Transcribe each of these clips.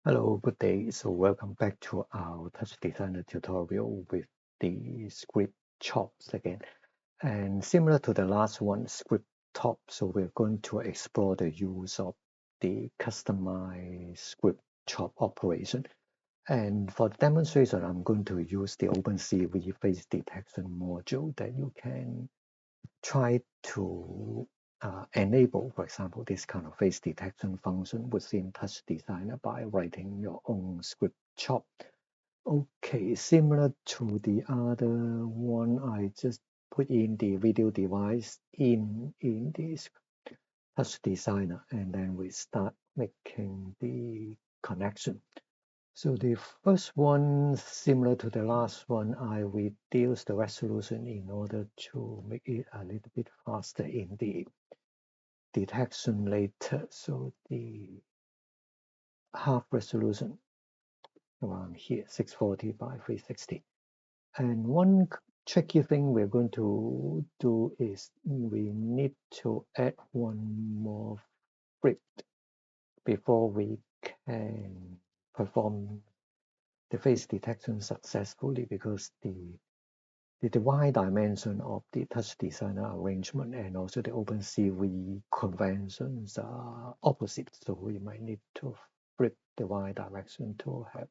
Hello, good day. So welcome back to our TouchDesigner tutorial with the ScriptCHOPs again. And similar to the last one, ScriptCHOP, so we're going to explore the use of the customized ScriptCHOP operation. And for the demonstration, I'm going to use the OpenCV face detection module that you can try to enable, for example, this kind of face detection function within TouchDesigner by writing your own script chop. Okay, similar to the other one, I just put in the video device in this TouchDesigner, and then we start making the connection. So the first one, similar to the last one, I reduce the resolution in order to make it a little bit faster in the detection later. So the half resolution around here, 640 by 360. And one tricky thing we're going to do is we need to add one more flip before we can perform the face detection successfully, because the wide dimension of the TouchDesigner arrangement and also the OpenCV conventions are opposite. So we might need to flip the y direction to have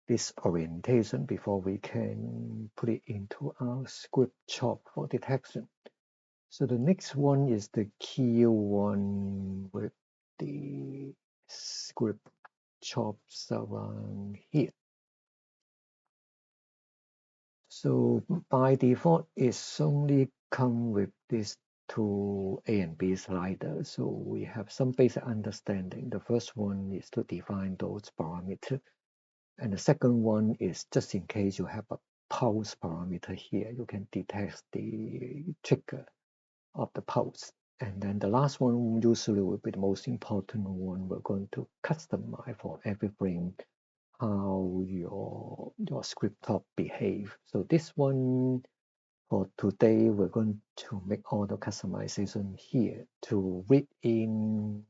this orientation before we can put it into our script chop for detection. So the next one is the key one with the script chops around here. So by default, it's only come with these two A and B sliders. So we have some basic understanding. The first one is to define those parameters. And the second one is just in case you have a pulse parameter here, you can detect the trigger of the pulse. And then the last one usually will be the most important one. We're going to customize for every frame how your ScriptCHOP behave. So this one, for today, we're going to make all the customization here to read in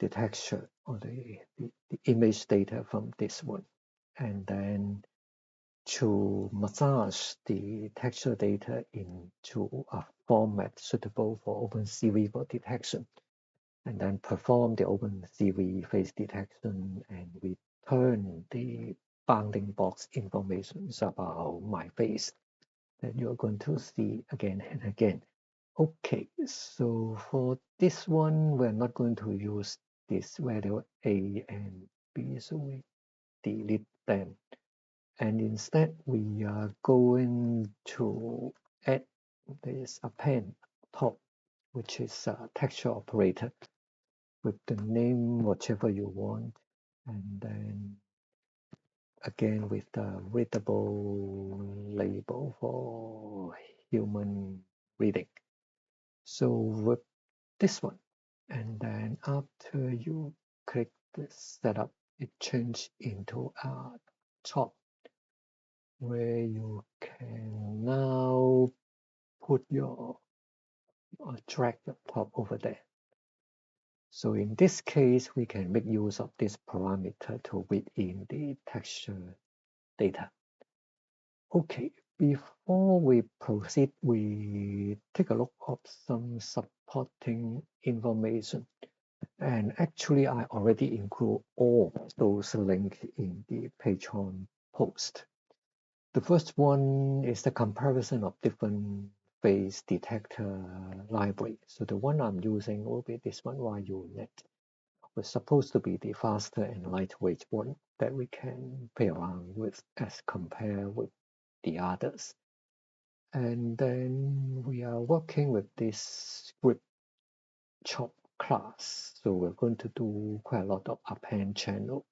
the texture or the image data from this one, and then to massage the texture data into a format suitable for OpenCV for detection, and then perform the OpenCV face detection and return the bounding box information about my face that you're going to see again and again. Okay, so for this one, we're not going to use this value A and B, so we delete them. And instead, we are going to add this append top, which is a texture operator with the name whichever you want, and then again with the readable label for human reading. So with this one, and then after you click the setup, it changes into a top where you can now put your drag the top over there. So in this case, we can make use of this parameter to read in the texture data. Okay, before we proceed, we take a look at some supporting information. And actually, I already include all those links in the Patreon post. The first one is the comparison of different face detector library. So the one I'm using will be this one, YUNet. It's supposed to be the faster and lightweight one that we can play around with as compared with the others. And then we are working with this ScriptCHOP class. So we're going to do quite a lot of append channel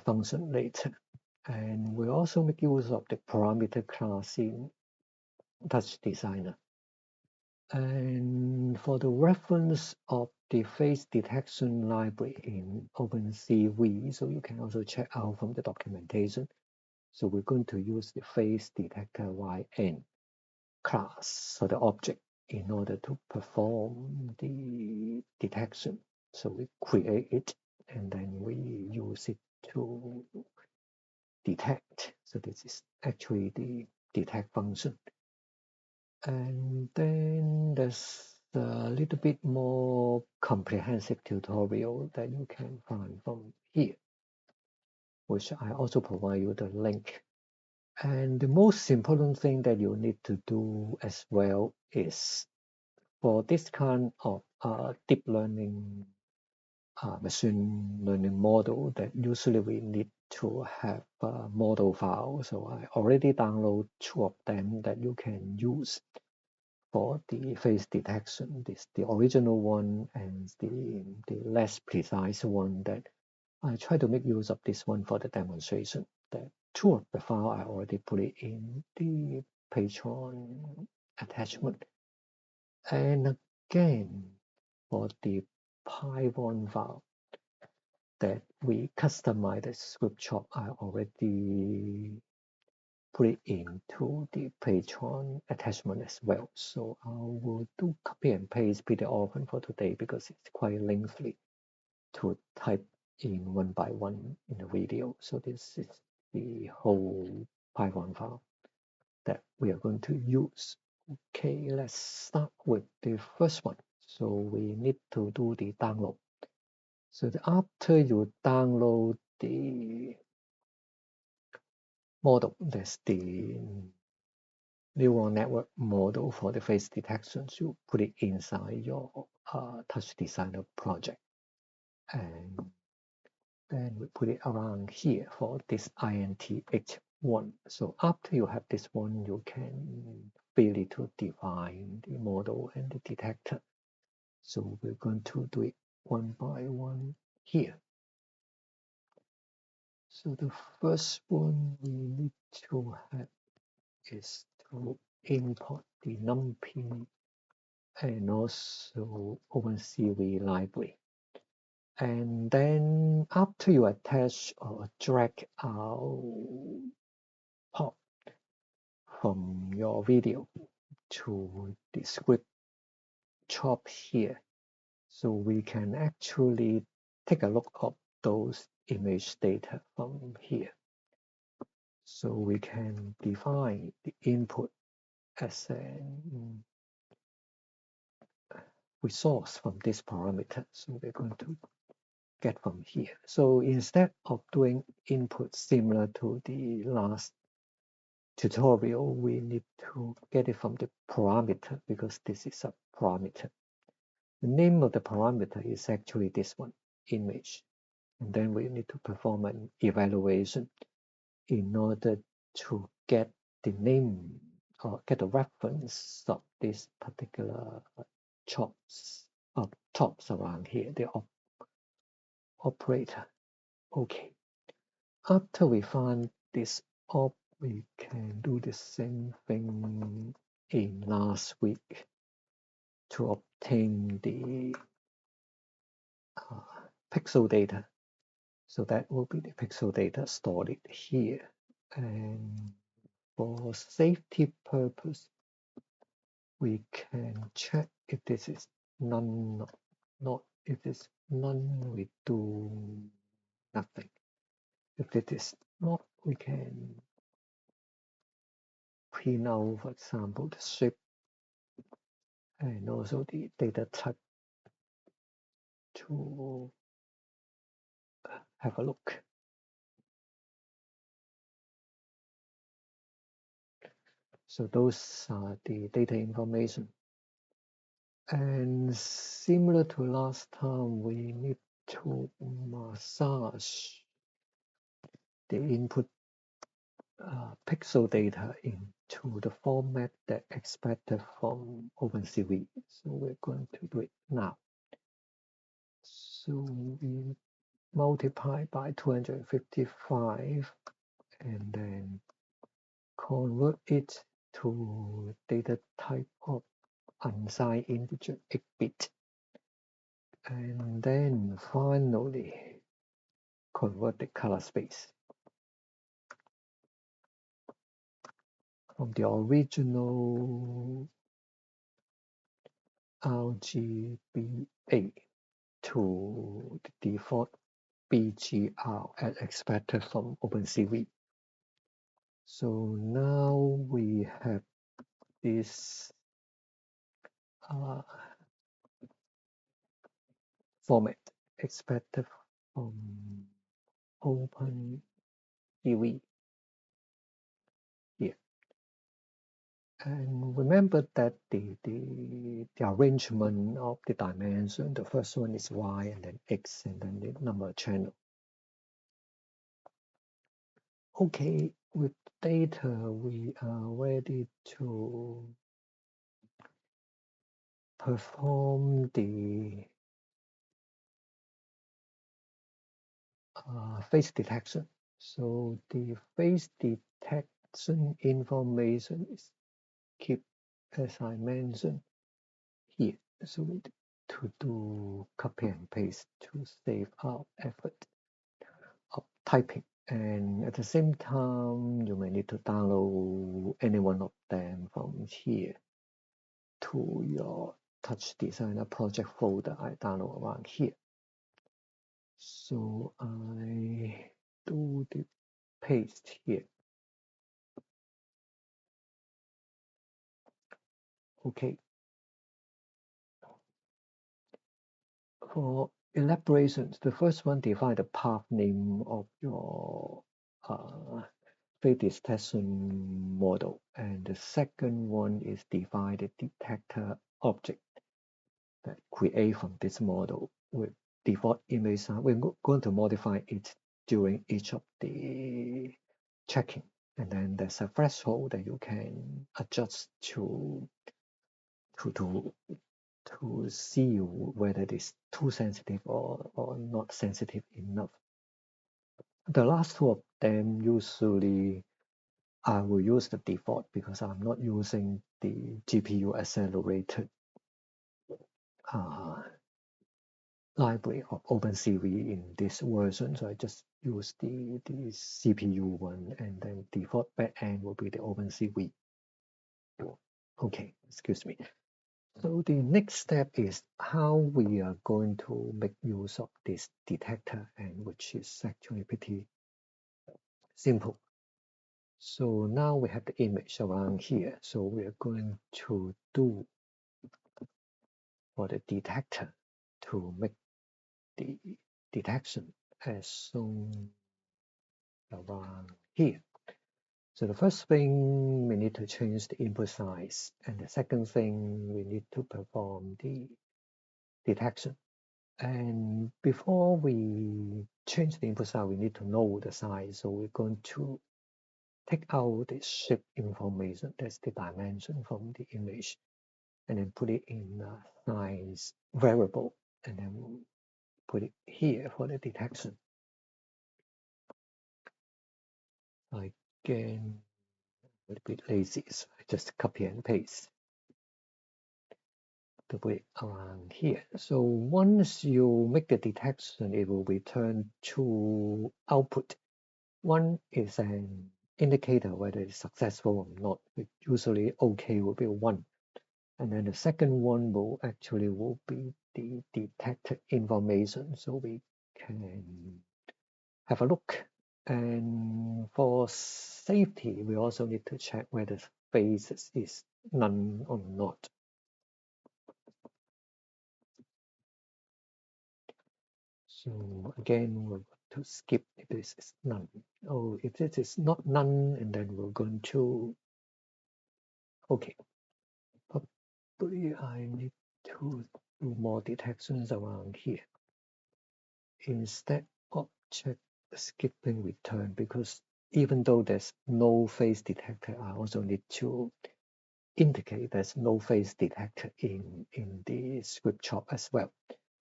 function later. And we also make use of the parameter class in TouchDesigner. And for the reference of the face detection library in OpenCV, so you can also check out from the documentation. So we're going to use the face detector YN class, so the object, in order to perform the detection. So we create it and then we use it to detect. So this is actually the detect function. And then there's a little bit more comprehensive tutorial that you can find from here, which I also provide you the link. And the most important thing that you need to do as well is for this kind of deep learning machine learning model, that usually we need to have a model file. So I already download 2 of them that you can use for the face detection. This the original one and the less precise one that I try to make use of this one for the demonstration. The 2 of the file I already put it in the Patreon attachment. And again, for the Python file that we customize the ScriptCHOP, I already put it into the Patreon attachment as well. So I will do copy and paste pretty often for today because it's quite lengthy to type in one by one in the video. So this is the whole Python file that we are going to use. Okay, let's start with the first one. So we need to do the download. So after you download the model, that's the neural network model for the face detections, you put it inside your TouchDesigner project. And then we put it around here for this INTH1. So after you have this one, you can fill it to define the model and the detector. So we're going to do it one by one here. So the first one we need to have is to import the NumPy and also OpenCV library. And then after you attach or drag out pop from your video to the ScriptCHOP here, so we can actually take a look at those image data from here. So we can define the input as an resource from this parameter. So we're going to get from here. So instead of doing input similar to the last tutorial, we need to get it from the parameter because this is a parameter. The name of the parameter is actually this one, image. And then we need to perform an evaluation in order to get the name or get the reference of this particular chops around here, the operator. Okay. After we find this op, we can do the same thing in last week to obtain the pixel data. So that will be the pixel data stored here. And for safety purpose, we can check if this is none, not if it's none, we do nothing. If it is not, we can print out, for example, the shape and also the data type to have a look. So those are the data information. And similar to last time, we need to massage the input pixel data into the format that expected from OpenCV. So we're going to do it now. So we multiply by 255 and then convert it to data type of unsigned integer 8-bit. And then finally convert the color space from the original RGBA to the default BGR as expected from OpenCV. So now we have this format expected from OpenCV here. And remember that the arrangement of the dimension, the first one is Y and then X and then the number of channel. Okay, with data, we are ready to perform the face detection. So the face detection information is kept as I mentioned here. So we need to do copy and paste to save our effort of typing. And at the same time, you may need to download any one of them from here to your TouchDesigner project folder. I download around here. So I do the paste here. Okay. For elaborations, the first one define the path name of your face detection model, and the second one is define the detector object that create from this model with default image size. We're going to modify it during each of the checking, and then there's a threshold that you can adjust to see whether it is too sensitive or not sensitive enough. The last two of them, usually I will use the default because I'm not using the GPU accelerated library of OpenCV in this version. So I just use the CPU one, and then default backend will be the OpenCV. Okay, excuse me. So the next step is how we are going to make use of this detector, and which is actually pretty simple. So now we have the image around here. So we are going to do for the detector to make the detection as shown around here. So the first thing, we need to change the input size. And the second thing, we need to perform the detection. And before we change the input size, we need to know the size. So we're going to take out the shape information, that's the dimension from the image, and then put it in a size variable, and then we'll put it here for the detection. Again, a little bit lazy, so I just copy and paste to put it around here. So once you make the detection, it will return two output. One is an indicator whether it's successful or not. Usually OK will be 1. And then the second one will be the detected information. So we can have a look. And for safety, we also need to check whether face is none or not. So again, we're going to skip if this is none. Oh, if this is not none, and then we're going to, okay. Probably I need to do more detections around here. Instead of check skipping return, because even though there's no face detector, I also need to indicate there's no face detector in the ScriptCHOP as well.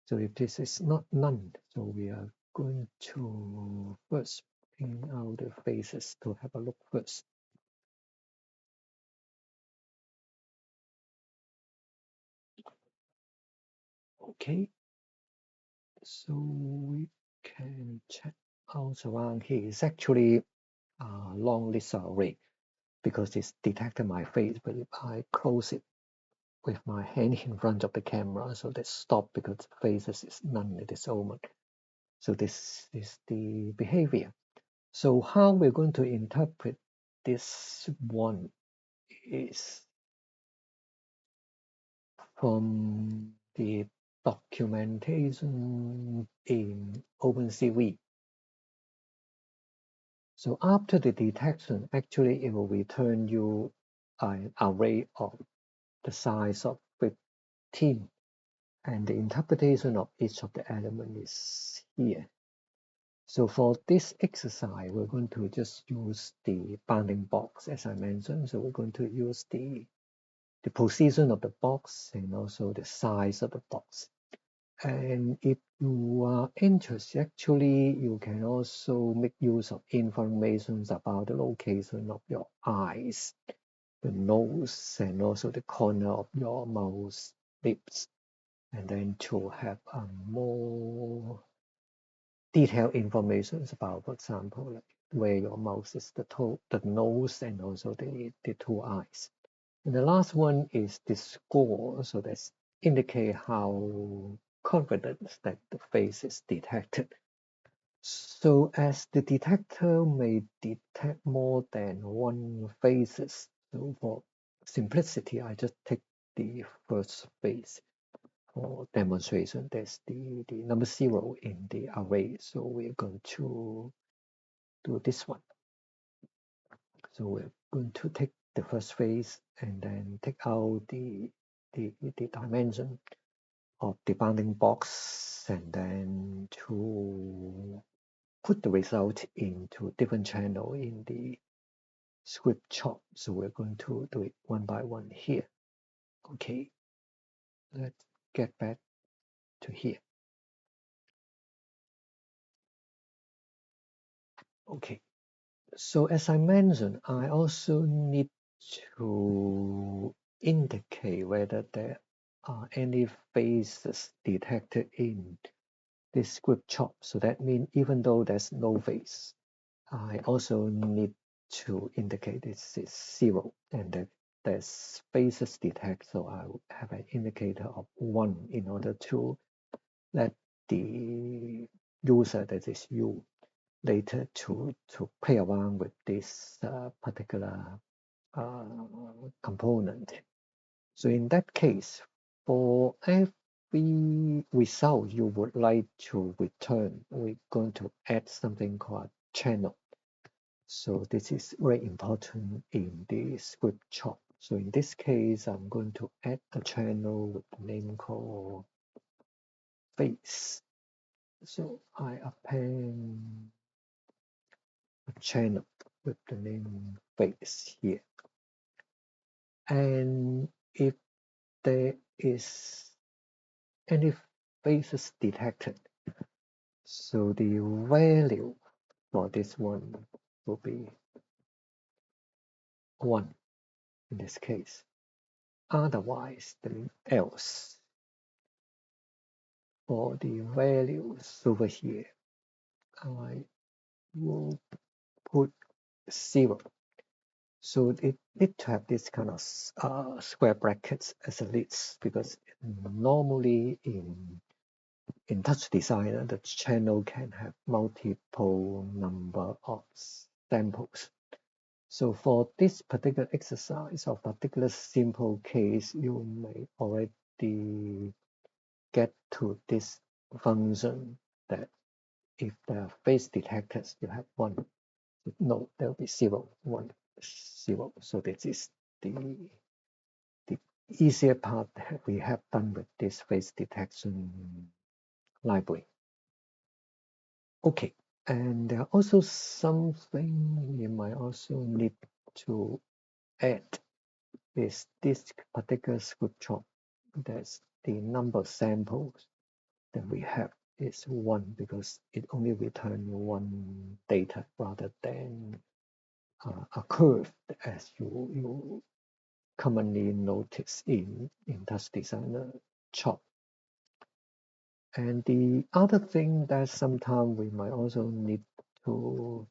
So if this is not none, so we are going to first bring out the faces to have a look first. Okay, so we can check out around here. It's actually a long list array because it's detected my face, but if I close it with my hand in front of the camera, so let's stop because faces is none at this moment. So this is the behavior. So how we're going to interpret this one is from the documentation in OpenCV. So after the detection, actually it will return you an array of the size of 15, and the interpretation of each of the element is here. So for this exercise, we're going to just use the bounding box, as I mentioned. So we're going to use the position of the box and also the size of the box. And if you are interested, actually, you can also make use of information about the location of your eyes, the nose, and also the corner of your mouth, lips, and then to have a more detailed information about, for example, like where your mouth is, the nose, and also the two eyes. And the last one is the score, so that's indicate how confident that the face is detected. So as the detector may detect more than one faces, so for simplicity, I just take the first face for demonstration. That's the number 0 in the array. So we're going to do this one. So we're going to take the first face and then take out the dimension of the bounding box, and then to put the result into different channel in the ScriptCHOP. So we're going to do it one by one here. Okay, let's get back to here. Okay, so as I mentioned, I also need to indicate whether there are any faces detected in this ScriptCHOP. So that means even though there's no face, I also need to indicate this is 0 and that there's faces detect. So I will have an indicator of 1 in order to let the user, that is you, later to play around with this particular component. So in that case, for every result you would like to return, we're going to add something called channel. So this is very important in the ScriptCHOP. So in this case, I'm going to add a channel with the name called face. So I append a channel with the name face here. And if there is any faces detected, so the value for this one will be 1 in this case. Otherwise, then else. For the values over here, I will put 0. So it need to have this kind of square brackets as a list, because normally in TouchDesigner, the channel can have multiple number of samples. So for this particular exercise or particular simple case, you may already get to this function that if the face detectors, you have 1. No, there will be 0, 1, 0. So this is the easier part that we have done with this face detection library. Okay, and there are also something we might also need to add is this particular ScriptCHOP. That's the number of samples that we have is 1, because it only returns 1 data rather than a curve, as you commonly notice in TouchDesigner CHOP. And the other thing that sometimes we might also need to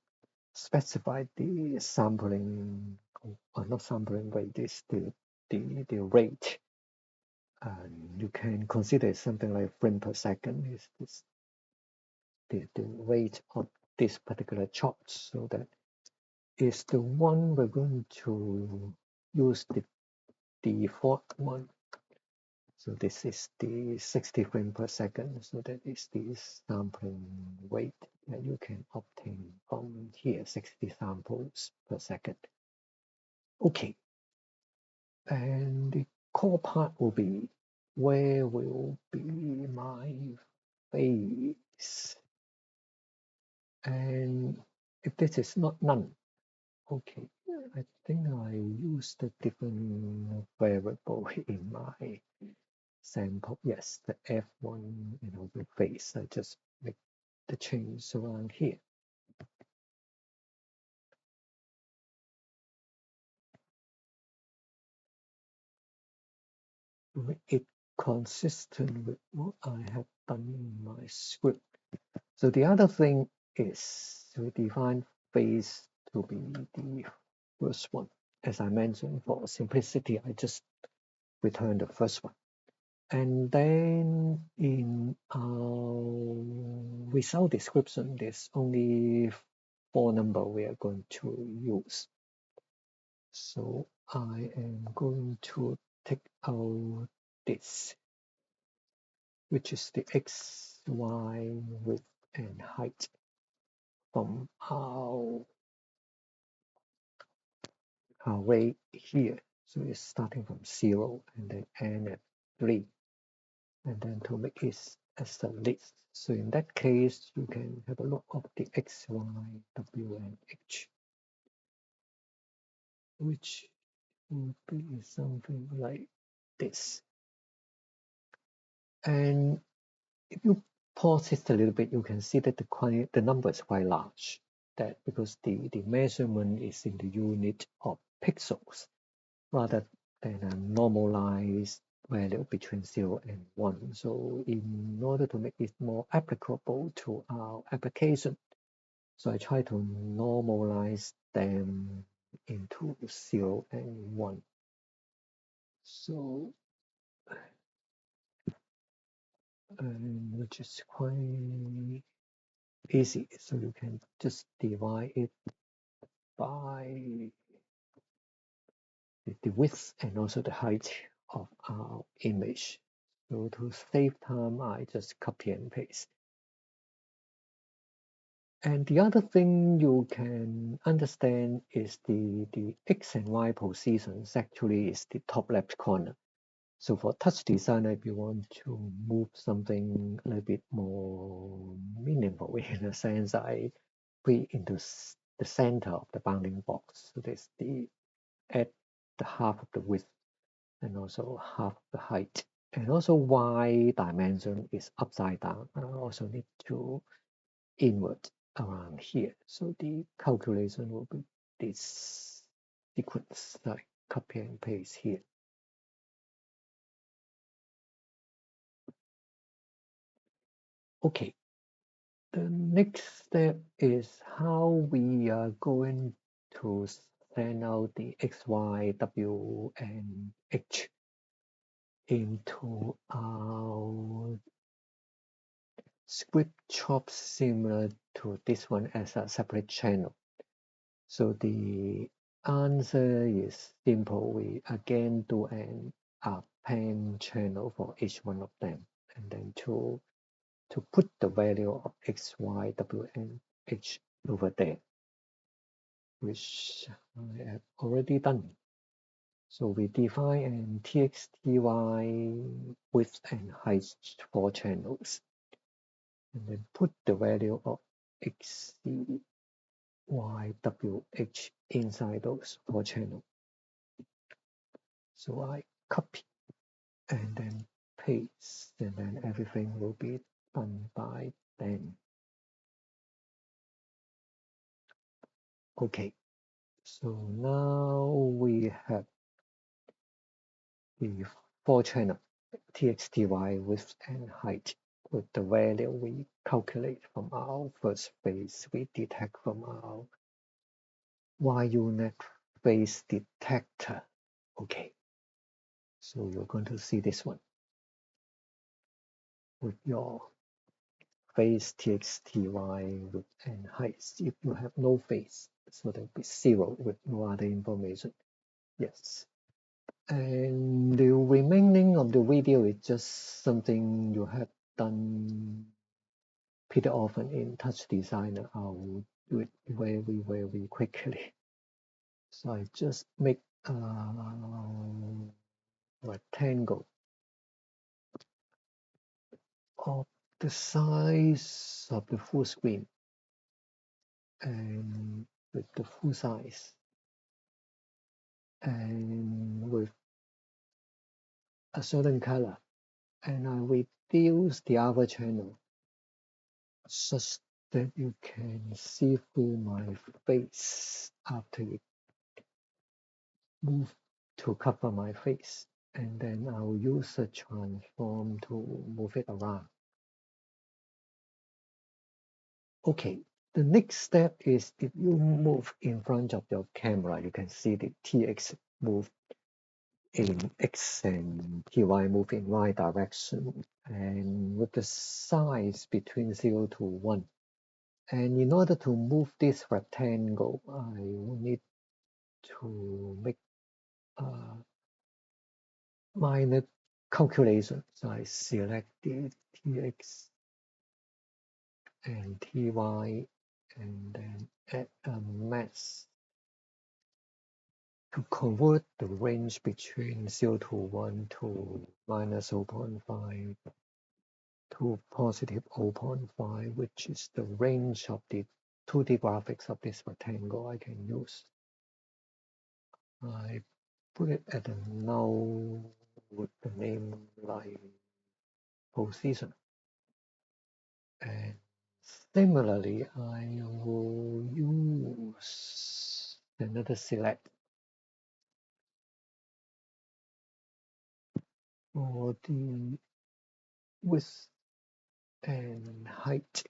specify the sampling, or not sampling rate, is the rate. And you can consider something like frame per second. the weight of this particular chart, so that is the one we're going to use the default one. So this is the 60 frames per second. So that is the sampling weight that you can obtain from here, 60 samples per second. Okay, and the core part will be where will be my face. And if this is not none, okay, I think I used a different variable in my sample. Yes, the F1 and also face. I just make the change around here. Make it consistent with what I have done in my script. So the other thing is to define face to be the first one. As I mentioned, for simplicity, I just return the first one. And then in our result description, there's only 4 numbers we are going to use. So I am going to take out this, which is the X, Y, width, and height from our array here. So it's starting from 0 and then end at 3. And then to make it as a list. So in that case, you can have a look of the X, Y, W, and H, which would be something like this. And if you pause it a little bit, you can see that the number is quite large. That because the measurement is in the unit of pixels rather than a normalized value between 0 and 1. So in order to make it more applicable to our application, so I try to normalize them into 0 and 1. So, which is quite easy. So you can just divide it by the width and also the height of our image. So to save time, I just copy and paste. And the other thing you can understand is the X and Y positions actually is the top left corner. So for TouchDesigner, if you want to move something a little bit more meaningful in a sense, I put it into the center of the bounding box. So there's at the half of the width and also half the height. And also Y dimension is upside down. I also need to invert around here. So the calculation will be this sequence, like copy and paste here. Okay, the next step is how we are going to send out the X, Y, W, and H into our ScriptCHOP similar to this one as a separate channel. So the answer is simple. We again do an append channel for each one of them, and then to put the value of X, Y, W, and H over there, which I have already done. So we define an txty width and height for channels, and then put the value of X, Y, W, H inside those 4 channels. So I copy and then paste, and then everything will be done by then. Okay, so now we have the 4 channel txty width and height with the value we calculate from our first phase we detect from our YUNet phase detector. Okay, so you're going to see this one with your face, tx, ty, width, and height. If you have no face, so that will be 0 with no other information. Yes. And the remaining of the video is just something you have done pretty often in TouchDesigner. I'll do it very quickly. So I just make a rectangle of the size of the full screen and with the full size and with a certain color, and I reduce the other channel such that you can see through my face after it move to cover my face, and then I'll use a transform to move it around. Okay, the next step is if you move in front of your camera, you can see the TX move in X and TY move in Y direction, and with the size between 0 to 1. And in order to move this rectangle, I will need to make a minor calculation. So I select the TX and TY and then add a mask to convert the range between 0 to 1 to minus 0.5 to positive 0.5, which is the range of the 2D graphics of this rectangle I can use. I put it at a null with the name like position. And similarly, I will use another select for the width and height.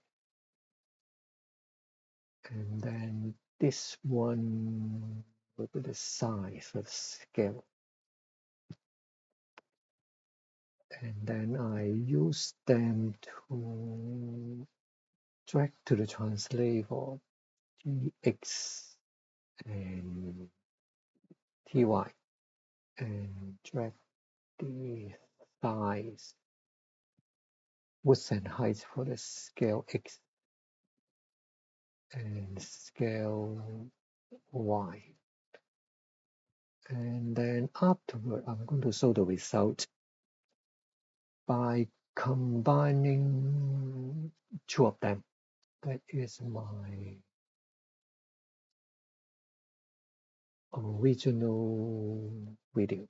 And then this one will be the size of scale. And then I use them to drag to the translator TX and TY and drag the size, width and height for the scale X and scale Y. And then afterward, I'm going to show the result by combining two of them. That is my original video.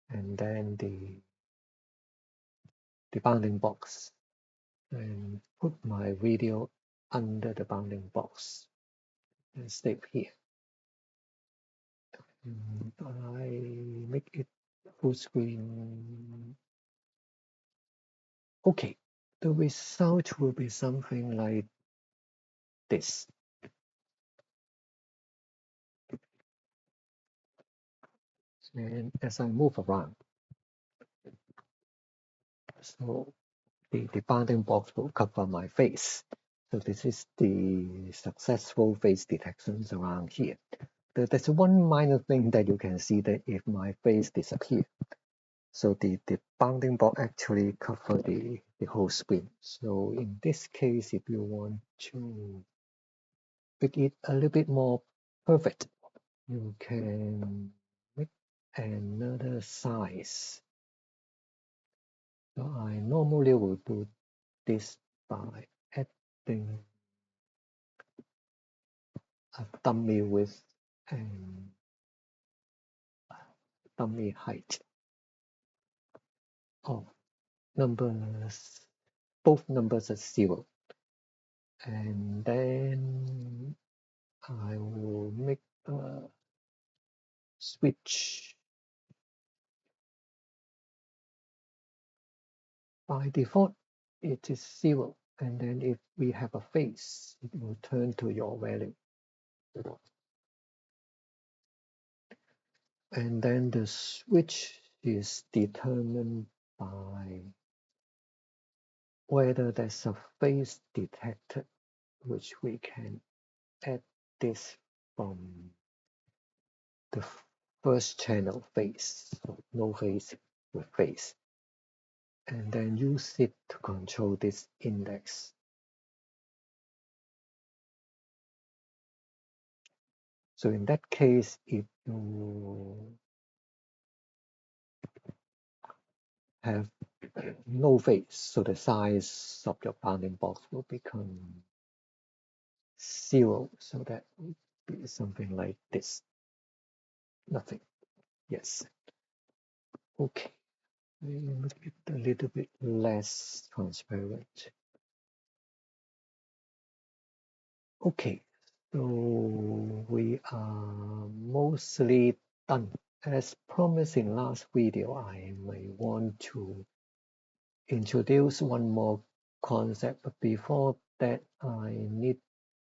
And then the bounding box. And put my video under the bounding box and save here. And I make it full screen. Okay, the result will be something like this. And as I move around, so the bounding box will cover my face. So this is the successful face detections around here. There's one minor thing that you can see, that if my face disappears, so the bounding box actually cover the whole screen. So in this case, if you want to make it a little bit more perfect, you can make another size. So I normally will do this by adding a dummy width and dummy height of numbers, both numbers are 0. And then I will make a switch. By default, it is 0. And then if we have a face, it will turn to your value. And then the switch is determined by whether there's a face detected, which we can add this from the first channel face, so no face with face, and then use it to control this index. So in that case, if you have no face, so the size of your bounding box will become 0. So that would be something like this. Nothing. Yes. Okay. Make it a little bit less transparent. Okay. So we are mostly done. As promised in last video, I may want to introduce one more concept, but before that, I need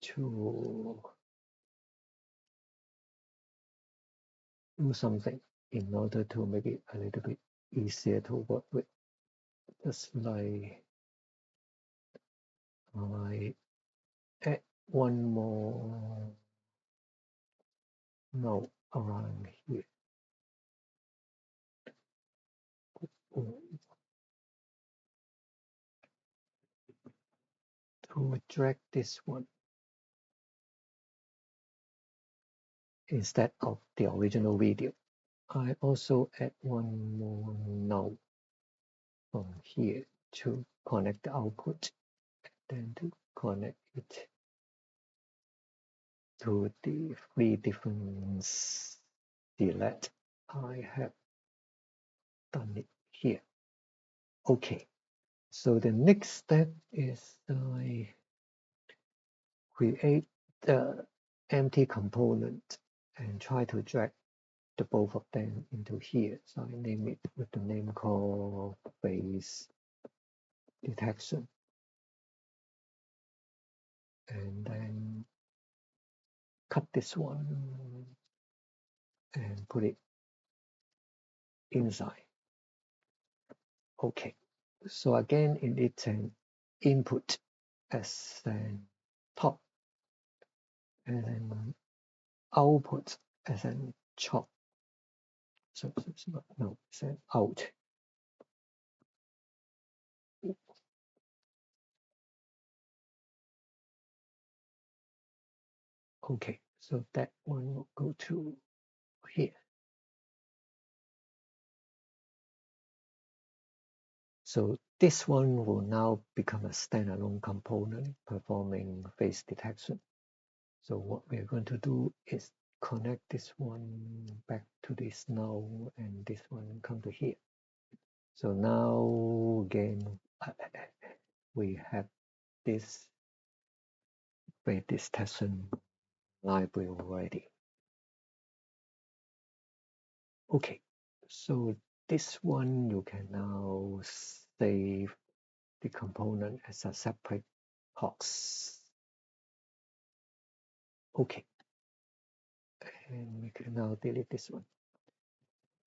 to do something in order to make it a little bit easier to work with. Just like I add one more node around here. To drag this one instead of the original video. I also add one more node from here to connect the output, then to connect it to the 3 different select. I have done it here. Okay, so the next step is I create the empty component and try to drag the both of them into here. So I name it with the name called face detection. And then cut this one and put it inside. Okay, so again, it needs an input as an top and an output as an chop. So it's not, no, it's an out. Okay, so that one will go to here. So this one will now become a standalone component performing face detection. So what we're going to do is connect this one back to this node and this one come to here. So now again, we have this face detection library already. Okay, so this one you can now save the component as a separate box. Okay, and we can now delete this one.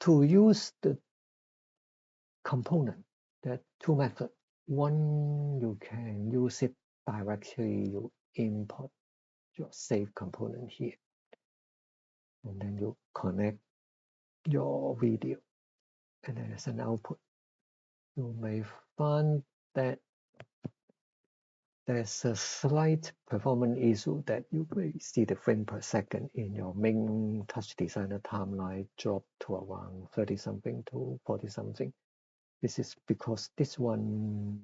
To use the component, there are 2 methods. One, you can use it directly. You import your save component here, and then you connect your video, and then as an output. You may find that there's a slight performance issue that you may see the frame per second in your main TouchDesigner timeline drop to around 30 something to 40 something. This is because this one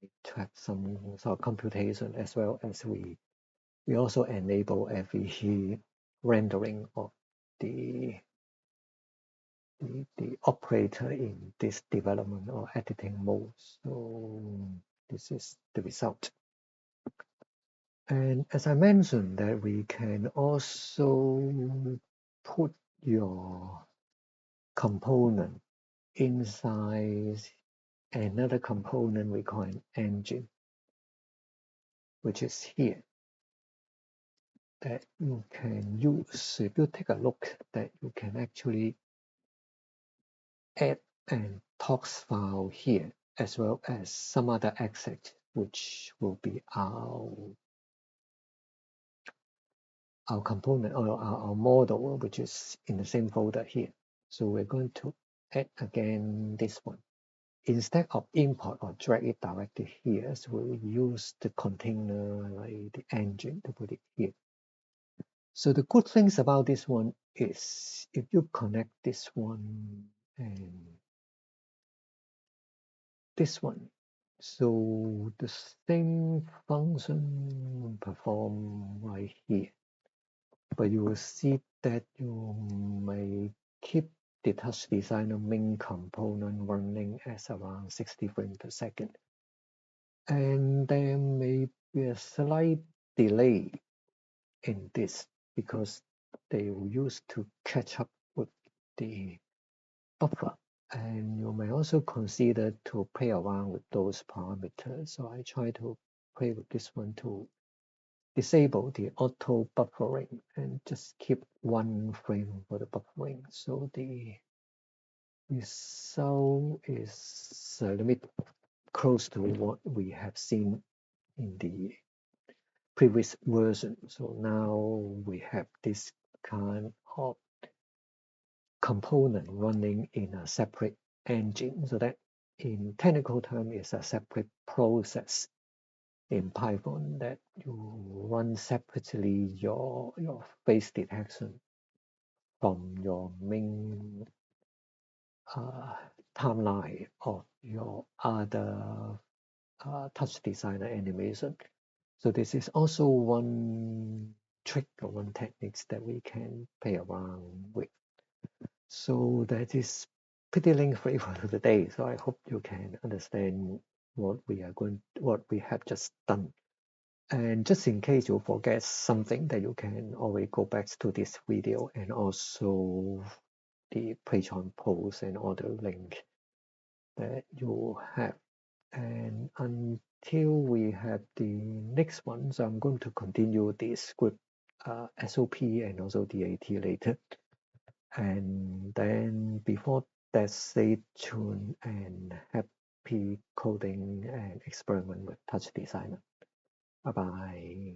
needs to have some sort of computation, as well as we also enable every rendering of the operator in this development or editing mode. So this is the result. And as I mentioned, that we can also put your component inside another component we call an engine, which is here, that you can use. If you take a look, that you can actually add an tox file here as well as some other assets, which will be our component or our model, which is in the same folder here. So we're going to add again this one. Instead of import or drag it directly here, so we'll use the container like the engine to put it here. So the good things about this one is if you connect this one and this one, so the same function perform right here, but you will see that you may keep the TouchDesigner main component running as around 60 frames per second. And there may be a slight delay in this because they will use to catch up with the buffer. And you may also consider to play around with those parameters. So I try to play with this one to disable the auto buffering and just keep 1 frame for the buffering. So the result is a little bit close to what we have seen in the previous version. So now we have this kind of component running in a separate engine, so that in technical term is a separate process in Python that you run separately your face detection from your main timeline of your other TouchDesigner animation. So this is also one trick or one techniques that we can play around with. So that is pretty lengthy for today. So I hope you can understand what we have just done. And just in case you forget something, that you can always go back to this video and also the Patreon post and all the link that you have. And until we have the next one, so I'm going to continue the script SOP and also DAT later. And then before that, stay tuned and happy coding and experiment with TouchDesigner. Bye bye.